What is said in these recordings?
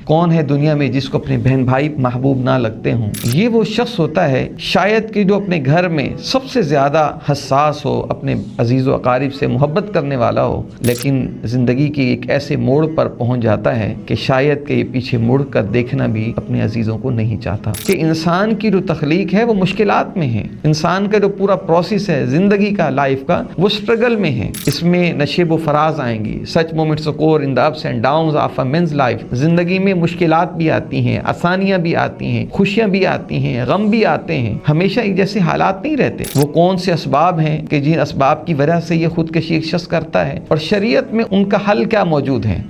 کون ہے دنیا میں جس کو اپنے بہن بھائی محبوب نہ لگتے ہوں؟ یہ وہ شخص ہوتا ہے شاید کہ جو اپنے گھر میں سب سے زیادہ حساس ہو، اپنے عزیز و اقارب سے محبت کرنے والا ہو، لیکن زندگی کے ایک ایسے موڑ پر پہنچ جاتا ہے کہ شاید کہ یہ پیچھے مڑ کر دیکھنا بھی اپنے عزیزوں کو نہیں چاہتا۔ کہ انسان کی جو تخلیق ہے وہ مشکلات میں ہے، انسان کا جو پورا پروسیس ہے زندگی کا، لائف کا، وہ سٹرگل میں ہے۔ اس میں نشیب و فراز آئیں گی، سچ moments occur in the ups and downs of a man's life۔ زندگی میں مشکلات بھی آتی ہیں، آسانیاں بھی آتی ہیں، خوشیاں بھی آتی ہیں، غم بھی آتے ہیں، ہمیشہ ایک جیسے حالات نہیں رہتے۔ وہ کون سے اسباب ہیں کہ جن اسباب کی وجہ سے یہ خودکشی ایک شخص کرتا ہے، اور شریعت میں ان کا حل کیا موجود ہے؟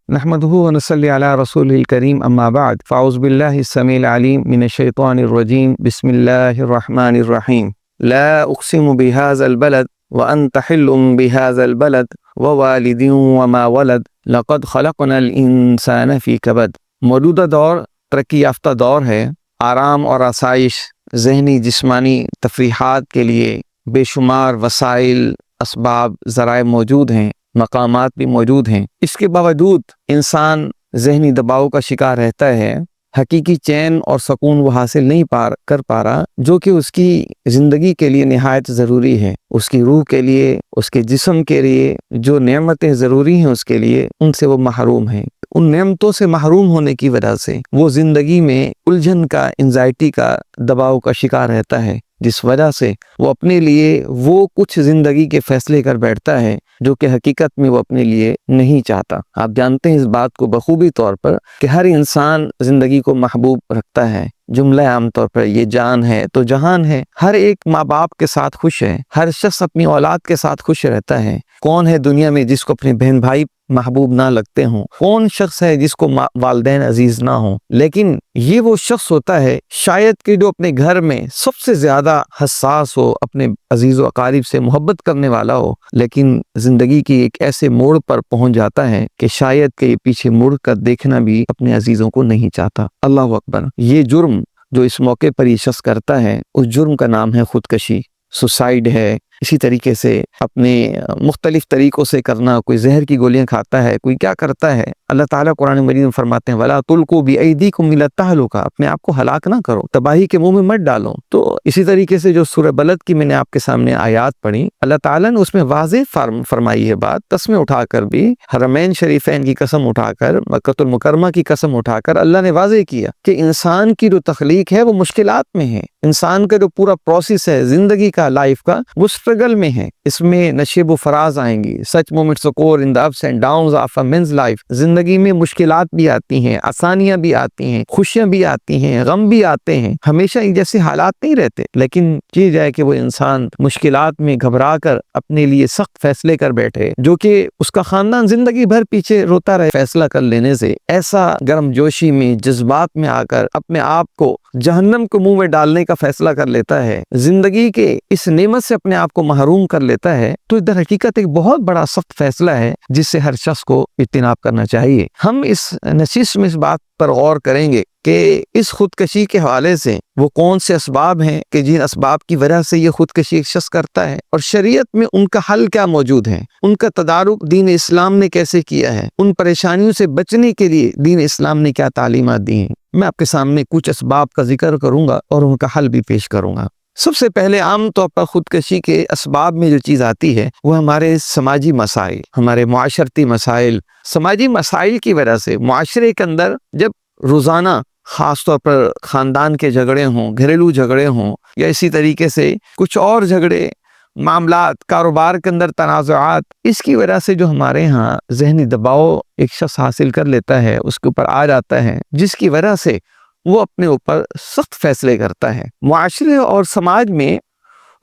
نحمده ونصلي على رسوله الكريم اما بعد فاعوذ بالله السميع العليم من الشيطان الرجيم بسم الله الرحمن الرحيم لا اقسم بهذا البلد وانت حل بهذا البلد ووالد وما ولد لقد خلقنا الانسان في كبد۔ موجودہ دور ترقی یافتہ دور ہے، آرام اور آسائش، ذہنی جسمانی تفریحات کے لیے بے شمار وسائل، اسباب، ذرائع موجود ہیں، مقامات بھی موجود ہیں۔ اس کے باوجود انسان ذہنی دباؤ کا شکار رہتا ہے، حقیقی چین اور سکون وہ حاصل نہیں کر پا رہا جو کہ اس کی زندگی کے لیے نہایت ضروری ہے، اس کی روح کے لیے، اس کے جسم کے لیے جو نعمتیں ضروری ہیں اس کے لیے، ان سے وہ محروم ہیں۔ ان نعمتوں سے محروم ہونے کی وجہ سے وہ زندگی میں الجھن کا، انزائٹی کا، دباؤ کا شکار رہتا ہے، جس وجہ سے وہ اپنے لیے وہ کچھ زندگی کے فیصلے کر بیٹھتا ہے جو کہ حقیقت میں وہ اپنے لیے نہیں چاہتا۔ آپ جانتے ہیں اس بات کو بخوبی طور پر کہ ہر انسان زندگی کو محبوب رکھتا ہے۔ جملہ عام طور پر یہ جان ہے تو جہان ہے، ہر ایک ماں باپ کے ساتھ خوش ہے، ہر شخص اپنی اولاد کے ساتھ خوش رہتا ہے۔ کون ہے دنیا میں جس کو اپنے بہن بھائی محبوب نہ لگتے ہوں؟ کون شخص ہے جس کو والدین عزیز نہ ہوں؟ لیکن یہ وہ شخص ہوتا ہے شاید کہ جو اپنے گھر میں سب سے زیادہ حساس ہو، اپنے عزیز و اقارب سے محبت کرنے والا ہو، لیکن زندگی کی ایک ایسے موڑ پر پہنچ جاتا ہے کہ شاید کہ یہ پیچھے مڑ کر دیکھنا بھی اپنے عزیزوں کو نہیں چاہتا۔ اللہ اکبر! یہ جرم جو اس موقع پر یہ شخص کرتا ہے، اس جرم کا نام ہے خودکشی، سوسائیڈ ہے۔ اسی طریقے سے اپنے مختلف طریقوں سے کرنا، کوئی زہر کی گولیاں کھاتا ہے، کوئی کیا کرتا ہے۔ اللہ تعالیٰ قرآن مجید میں فرماتے ہیں وَلَا تُلْقُوا بِأَيْدِيكُمْ إِلَى التَّهْلُكَةِ، اپنے آپ کو ہلاک نہ کرو، تباہی کے منہ میں مت ڈالو۔ تو اسی طریقے سے جو سورہ بلد کی میں نے آپ کے سامنے آیات پڑھی، اللہ تعالیٰ نے اس میں واضح فرمائی ہے بات، قسمیں اٹھا کر بھی، حرمین شریفین کی قسم اٹھا کر، مکہ المکرمہ کی قسم اٹھا کر اللہ نے واضح کیا کہ انسان کی جو تخلیق ہے وہ مشکلات میں ہے، انسان کا جو پورا پروسیس ہے زندگی کا، لائف کا، وہ سٹرگل میں ہے۔ اس میں نشیب و فراز آئیں گی، سچ moments occur in the ups and downs of a man's life۔ زندگی میں مشکلات بھی آتی ہیں، آسانیاں بھی آتی ہیں، خوشیاں بھی آتی ہیں، غم بھی آتے ہیں، ہمیشہ ایک جیسے حالات نہیں رہتے۔ لیکن یہ جائے کہ وہ انسان مشکلات میں گھبرا کر اپنے لیے سخت فیصلے کر بیٹھے جو کہ اس کا خاندان زندگی بھر پیچھے روتا رہے، فیصلہ کر لینے سے ایسا گرم جوشی میں، جذبات میں آ کر اپنے آپ کو جہنم کو منہ میں ڈالنے کا فیصلہ کر لیتا ہے، زندگی کے اس نعمت سے اپنے آپ کو محروم کر لیتا ہے، تو در حقیقت ایک بہت بڑا سخت فیصلہ ہے جس سے ہر شخص کو اجتناب کرنا چاہیے۔ ہم اس نشست میں اس بات پر غور کریں گے کہ اس خودکشی کے حوالے سے وہ کون سے اسباب ہیں کہ جن اسباب کی وجہ سے یہ خودکشی ایک شخص کرتا ہے، اور شریعت میں ان کا حل کیا موجود ہے، ان کا تدارک دین اسلام نے کیسے کیا ہے، ان پریشانیوں سے بچنے کے لیے دین اسلام نے کیا تعلیمات دی ہیں۔ میں آپ کے سامنے کچھ اسباب کا ذکر کروں گا اور ان کا حل بھی پیش کروں گا۔ سب سے پہلے عام طور پر خودکشی کے اسباب میں جو چیز آتی ہے وہ ہمارے سماجی مسائل، ہمارے معاشرتی مسائل۔ سماجی مسائل کی وجہ سے معاشرے کے اندر جب روزانہ خاص طور پر خاندان کے جھگڑے ہوں، گھریلو جھگڑے ہوں، یا اسی طریقے سے کچھ اور جھگڑے، معاملات، کاروبار کے اندر تنازعات، اس کی وجہ سے جو ہمارے ہاں ذہنی دباؤ ایک شخص حاصل کر لیتا ہے، اس کے اوپر آ جاتا ہے، جس کی وجہ سے وہ اپنے اوپر سخت فیصلے کرتا ہے۔ معاشرے اور سماج میں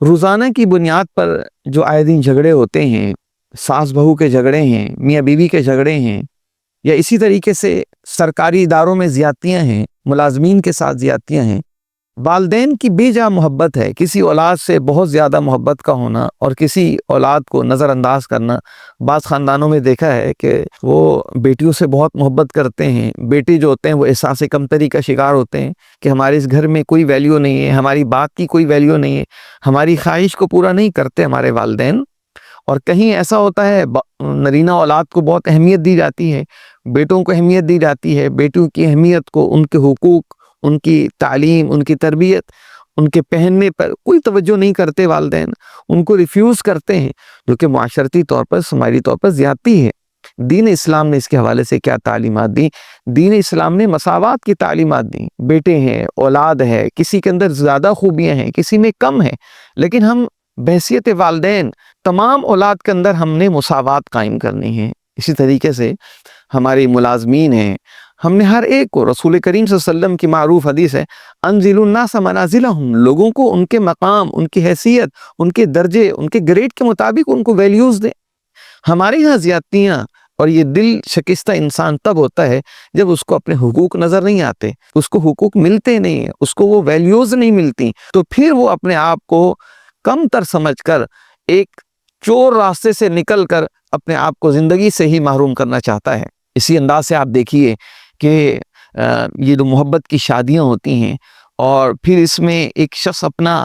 روزانہ کی بنیاد پر جو آئے دن جھگڑے ہوتے ہیں، ساس بہو کے جھگڑے ہیں، میاں بیوی کے جھگڑے ہیں، یا اسی طریقے سے سرکاری اداروں میں زیادتیاں ہیں، ملازمین کے ساتھ زیادتیاں ہیں، والدین کی بے جا محبت ہے، کسی اولاد سے بہت زیادہ محبت کا ہونا اور کسی اولاد کو نظر انداز کرنا۔ بعض خاندانوں میں دیکھا ہے کہ وہ بیٹیوں سے بہت محبت کرتے ہیں، بیٹے جو ہوتے ہیں وہ احساس کمتری کا شکار ہوتے ہیں کہ ہمارے اس گھر میں کوئی ویلیو نہیں ہے، ہماری بات کی کوئی ویلیو نہیں ہے، ہماری خواہش کو پورا نہیں کرتے ہمارے والدین، اور کہیں ایسا ہوتا ہے نرینہ اولاد کو بہت اہمیت دی جاتی ہے، بیٹوں کو اہمیت دی جاتی ہے، بیٹوں کی اہمیت کو، ان کے حقوق، ان کی تعلیم، ان کی تربیت، ان کے پہننے پر کوئی توجہ نہیں کرتے والدین، ان کو ریفیوز کرتے ہیں، جو کہ معاشرتی طور پر، سماجی طور پر زیادتی ہے۔ دین اسلام نے اس کے حوالے سے کیا تعلیمات دی؟ دین اسلام نے مساوات کی تعلیمات دی۔ بیٹے ہیں، اولاد ہے، کسی کے اندر زیادہ خوبیاں ہیں، کسی میں کم ہے، لیکن ہم بحیثیت والدین تمام اولاد کے اندر ہم نے مساوات قائم کرنی ہے۔ اسی طریقے سے ہمارے ملازمین ہیں، ہم نے ہر ایک کو، رسول کریم صلی اللہ علیہ وسلم کی معروف حدیث ہے، انزلوا الناس منازلہم، لوگوں کو ان کے مقام، ان کی حیثیت، ان کے درجے، ان کے گریڈ کے مطابق ان کو ویلیوز دیں۔ ہمارے یہاں زیادتیاں اور یہ دل شکستہ انسان تب ہوتا ہے جب اس کو اپنے حقوق نظر نہیں آتے، اس کو حقوق ملتے نہیں ہیں، اس کو وہ ویلیوز نہیں ملتی، تو پھر وہ اپنے آپ کو کم تر سمجھ کر ایک چور راستے سے نکل کر اپنے آپ کو زندگی سے ہی محروم کرنا چاہتا ہے۔ اسی انداز سے آپ دیکھیے کہ یہ جو محبت کی شادیاں ہوتی ہیں اور پھر اس میں ایک شخص اپنا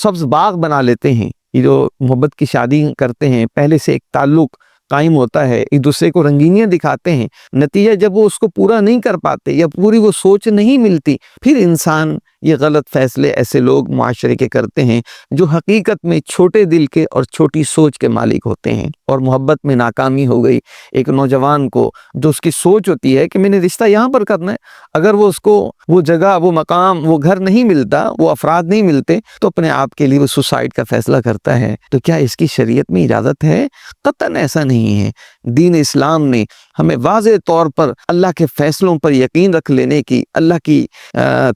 سبز باغ بنا لیتے ہیں، یہ جو محبت کی شادی کرتے ہیں پہلے سے ایک تعلق قائم ہوتا ہے، ایک دوسرے کو رنگینیاں دکھاتے ہیں، نتیجہ جب وہ اس کو پورا نہیں کر پاتے یا پوری وہ سوچ نہیں ملتی، پھر انسان یہ غلط فیصلے ایسے لوگ معاشرے کے کرتے ہیں جو حقیقت میں چھوٹے دل کے اور چھوٹی سوچ کے مالک ہوتے ہیں، اور محبت میں ناکامی ہو گئی ایک نوجوان کو، جو اس کی سوچ ہوتی ہے کہ میں نے رشتہ یہاں پر کرنا ہے، اگر وہ اس کو وہ جگہ، وہ مقام، وہ گھر نہیں ملتا، وہ افراد نہیں ملتے، تو اپنے آپ کے لیے وہ سوسائڈ کا فیصلہ کرتا ہے۔ تو کیا اس کی شریعت میں اجازت ہے؟ قطعاً ایسا نہیں ہے۔ دین اسلام نے ہمیں واضح طور پر اللہ کے فیصلوں پر یقین رکھ لینے کی، اللہ کی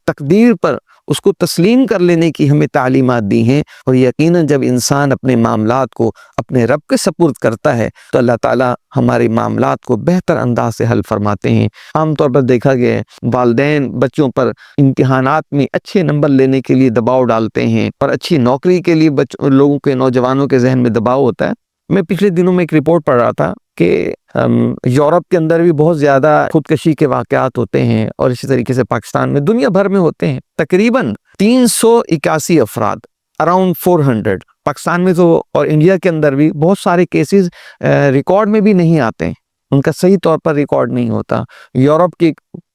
تقدیر پر اس کو تسلیم کر لینے کی ہمیں تعلیمات دی ہیں، اور یقیناً جب انسان اپنے معاملات کو اپنے رب کے سپرد کرتا ہے تو اللہ تعالیٰ ہمارے معاملات کو بہتر انداز سے حل فرماتے ہیں۔ عام طور پر دیکھا گیا ہے والدین بچوں پر امتحانات میں اچھے نمبر لینے کے لیے دباؤ ڈالتے ہیں، اور اچھی نوکری کے لیے لوگوں کے، نوجوانوں کے ذہن میں دباؤ ہوتا ہے۔ میں پچھلے دنوں میں ایک رپورٹ پڑھ رہا تھا کہ یورپ کے اندر بھی بہت زیادہ خودکشی کے واقعات ہوتے ہیں، اور اسی طریقے سے پاکستان میں، دنیا بھر میں ہوتے ہیں۔ تقریباً 381 افراد، اراؤنڈ 400 پاکستان میں تو، اور انڈیا کے اندر بھی بہت سارے کیسز ریکارڈ میں بھی نہیں آتے ہیں، ان کا صحیح طور پر ریکارڈ نہیں ہوتا۔ یورپ کی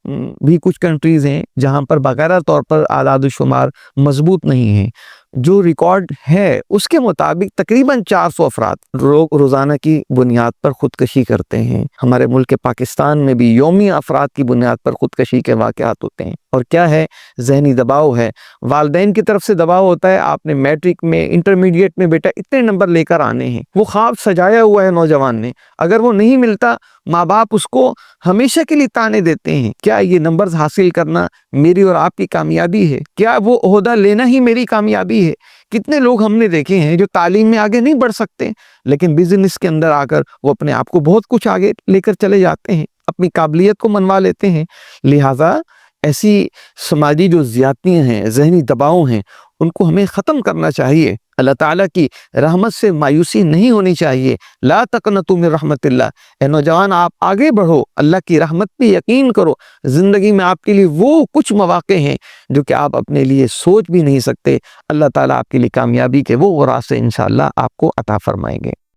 بھی کچھ کنٹریز ہیں جہاں پر باقاعدہ طور پر اعداد و شمار مضبوط نہیں ہیں، جو ریکارڈ ہے اس کے مطابق تقریباً 400 افراد روزانہ کی بنیاد پر خودکشی کرتے ہیں۔ ہمارے ملک پاکستان میں بھی یومی افراد کی بنیاد پر خودکشی کے واقعات ہوتے ہیں، اور کیا ہے؟ ذہنی دباؤ ہے، والدین کی طرف سے دباؤ ہوتا ہے، آپ نے میٹرک میں، انٹرمیڈیٹ میں بیٹا اتنے نمبر لے کر آنے ہیں، وہ خواب سجایا ہوا ہے نوجوان نے، اگر وہ نہیں ملتا ماں باپ اس کو ہمیشہ کے لیے تانے دیتے ہیں۔ کیا یہ نمبرز حاصل کرنا میری اور آپ کی کامیابی ہے؟ کیا وہ عہدہ لینا ہی میری کامیابی ہے؟ کتنے لوگ ہم نے دیکھے ہیں جو تعلیم میں آگے نہیں بڑھ سکتے، لیکن بزنس کے اندر آ کر وہ اپنے آپ کو بہت کچھ آگے لے کر چلے جاتے ہیں، اپنی قابلیت کو منوا لیتے ہیں۔ لہٰذا ایسی سماجی جو زیادتیاں ہیں، ذہنی دباؤ ہیں، ان کو ہمیں ختم کرنا چاہیے۔ اللہ تعالیٰ کی رحمت سے مایوسی نہیں ہونی چاہیے۔ لا تقنطوا من رحمت اللہ، اے نوجوان آپ آگے بڑھو، اللہ کی رحمت پہ یقین کرو، زندگی میں آپ کے لیے وہ کچھ مواقع ہیں جو کہ آپ اپنے لیے سوچ بھی نہیں سکتے۔ اللہ تعالیٰ آپ کے لیے کامیابی کے وہ راستے انشاءاللہ آپ کو عطا فرمائیں گے۔